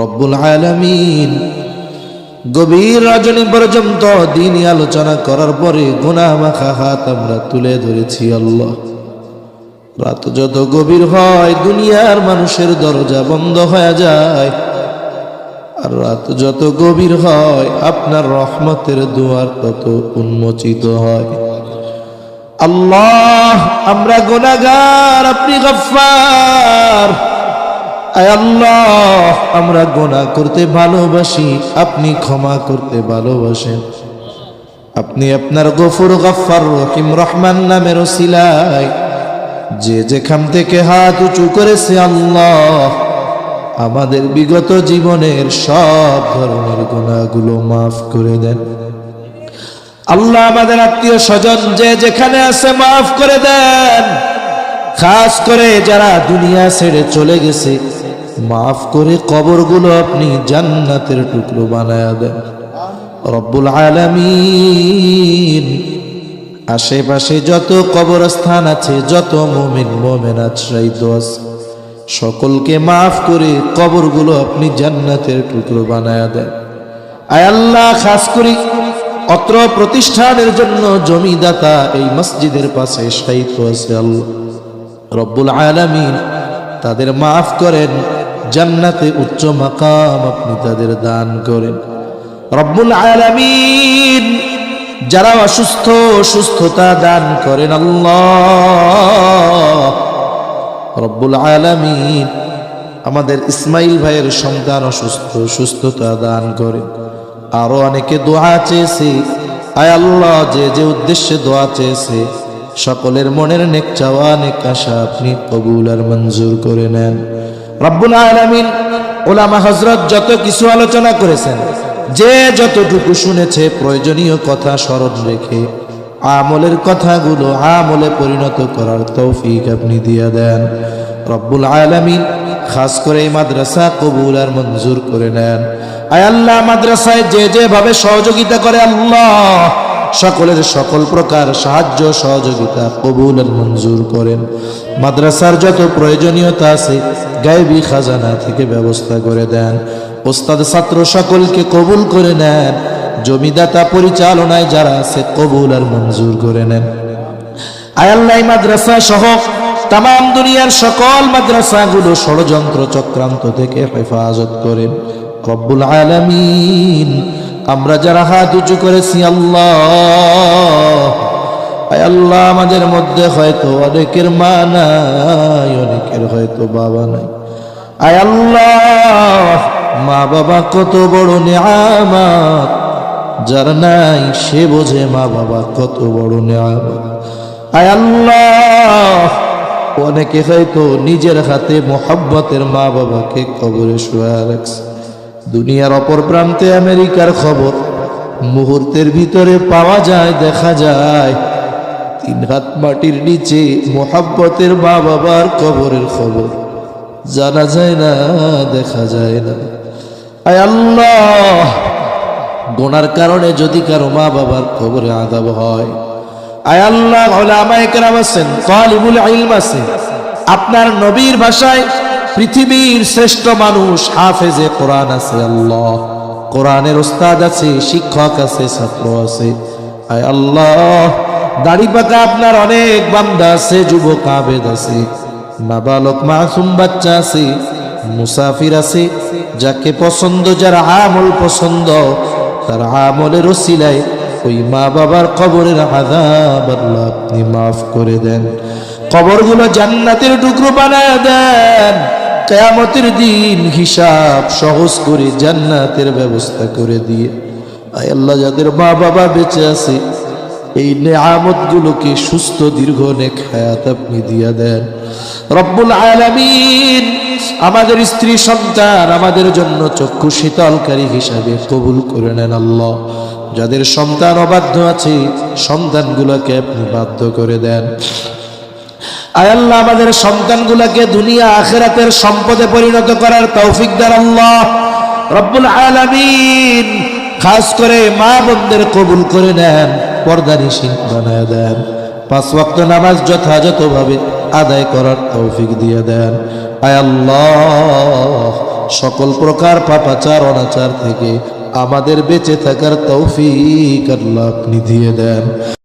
রব্বুল আলামিন গভীর রজনী পর্যন্ত দিনই আলোচনা করার পরে গুনাহ মাখা হাত আমরা তুলে ধরেছি। আল্লাহ, রাত যত গভীর হয় দুনিয়ার মানুষের দরজা বন্ধ হয়ে যায়, আর রাত যত গভীর হয় আপনার রহমতের দুয়ার তত উন্মোচিত হয়। আল্লাহ, আমরা গুনাহগার, আপনি গফফার। আয় আল্লাহ, আমরা গুনাহ করতে ভালোবাসি, আপনি ক্ষমা করতে ভালোবাসেন। আপনি আপনার গফুর, গফফার, রহিম, রহমান নামের ওসিলায় যে যেখান থেকে হাত উঁচু করেছে আল্লাহ আমাদের বিগত জীবনের সব ধরনের গুনাহগুলো মাফ করে দেন। আল্লাহ, আমাদের আত্মীয় স্বজন যে যেখানে আছে মাফ করে দেন। খাস করে যারা দুনিয়া ছেড়ে চলে গেছে মাফ করে কবরগুলো আপনি জান্নাতের টুকরো বানায়া দেন রব্বুল আলামিন। আশেপাশে যত কবরস্থান আছে, যত মুমিন মুমিনাত শহীদ আছে, সকলকে মাফ করে কবরগুলো আপনি জান্নাতের টুকরো বানায়া দেন। আয় আল্লাহ, খাস করে অত্র প্রতিষ্ঠানের জন্য জমিদাতা এই মসজিদের পাশে শহীদ আছে আল্লাহ রব্বুল আলামিন, তাদের মাফ করেন, জান্নাতে উচ্চ মাকাম আপনি তাদের দান করেন রব্বুল আলামিন। যারা অসুস্থ সুস্থতা দান করেন আল্লাহ রব্বুল আলামিন। আমাদের ইসমাইল ভাইয়ের সন্তান অসুস্থ, সুস্থতা দান করেন। আরো অনেকে দোয়া চেয়েছে, আয় আল্লাহ, যে যে উদ্দেশ্যে দোয়া চেয়েছে সকলের মনের নেক চাওয়া, নেক আশা আপনি কবুল আর মঞ্জুর করে নেন রব্বুল আলামিন। ওলামা হযরত যত কিছু আলোচনা করেছেন, যে যতটুকু শুনেছে প্রয়োজনীয় কথা স্মরণ রেখে আমলের কথাগুলো আমলে পরিণত করার তৌফিক আপনি দিয়ে দেন রব্বুল আলামিন। খাস করে এই মাদ্রাসা কবুল আর মঞ্জুর করে নেন। আয় আল্লাহ, মাদ্রাসায় যে যেভাবে সহযোগিতা করে আল্লাহ সকলের সকল প্রকার সাহায্য সহযোগিতা কবুল আর মঞ্জুর করেন। মাদ্রাসার যত প্রয়োজনীয়তা আছে গায়বী খাজানা থেকে ব্যবস্থা করে দেন। ওস্তাদ ছাত্র সকলকে কবুল করে নেন। জমিদাতা পরিচালনায় যারা আছে কবুল আর মঞ্জুর করে নেন। আয় আল্লাহ, মাদ্রাসা সহ তাম দুনিয়ার সকল মাদ্রাসাগুলো ষড়যন্ত্র চক্রান্ত থেকে হেফাজত করেন রব্বুল আলামিন। আমরা যারা হাত উঁচু করেছি আল্লাহ, আয় আল্লাহ, আমাদের মধ্যে হয়তো অনেকের মা নাই, অনেকের হয়তো বাবা নাই। আয় আল্লাহ, মা বাবা কত বড় নিয়ামত, যার নাই সে বোঝে মা বাবা কত বড় নিয়ামত। আয় আল্লাহ, অনেকে হয়তো নিজের হাতে মোহাব্বতের মা বাবাকে কবরে শুয়ে রাখছে। দুনিয়ার অপর প্রান্তে আমেরিকার খবর মুহূর্তের ভিতরে পাওয়া যায়, দেখা যায়। 3 হাত মাটির নিচে মোহাব্বতের মা বাবার কবরের খবর জানা যায় না, দেখা যায় না। আয় আল্লাহ, গুনার কারণে যদি কারো মা বাবার কবরে আযাব হয়, আয় আল্লাহ, উলামায়ে কেরাম আছেন, তালিবুল ইলম আছে, আপনার নবীর ভাষায় পৃথিবীর শ্রেষ্ঠ মানুষ হাফেজে কোরআন আছে আল্লাহ, কোরআনের ওস্তাদ আছে, শিক্ষক আছে, ছাত্র আছে। আয় আল্লাহ, দাড়ি পাকা আপনার অনেক বান্দা আছে, যুবক আবেদ আছে, নাবালক মাসুম বাচ্চা আছে, মুসাফির আছে। যাকে পছন্দ, যার আমল পছন্দ, তার আমলের ওসিলায় ওই মা বাবার কবরের আযাব আল্লাহ আপনি মাফ করে দেন। কবরগুলো জান্নাতের টুকরো বানায় দেন। কিয়ামতের দিন হিসাব সহজ করে জান্নাতের ব্যবস্থা করে দিয়ে আয় আল্লাহ, যাদের মা বাবা বেঁচে আছে এই নেয়ামতগুলোকে সুস্থ দীর্ঘ নেক হায়াত আপনি দিয়া দেন রব্বুল আলামিন। আমাদের স্ত্রী সন্তান আমাদের জন্য চক্ষু শীতলকারী হিসাবে কবুল করে নেন আল্লাহ। যাদের সন্তান অবাধ্য আছে সন্তানগুলোকে আপনি বাধ্য করে দেন। আয় আল্লাহ, আমাদের সন্তানগুলোকে দুনিয়া আখিরাতের সম্পদে পরিণত করার তৌফিক দেন আল্লাহ রব্বুল আলামিন। খাস করে মা বোনদের কবুল করে নেন, পর্দানিশীন বানায় দেন, 5 ওয়াক্ত নামাজ যথাযথভাবে আদায় করার তৌফিক দিয়ে দেন। আয় আল্লাহ, সকল প্রকার পাপাচার অনাচার থেকে আমাদের বেঁচে থাকার তৌফিক আল্লাহ আপনি দিয়ে দেন।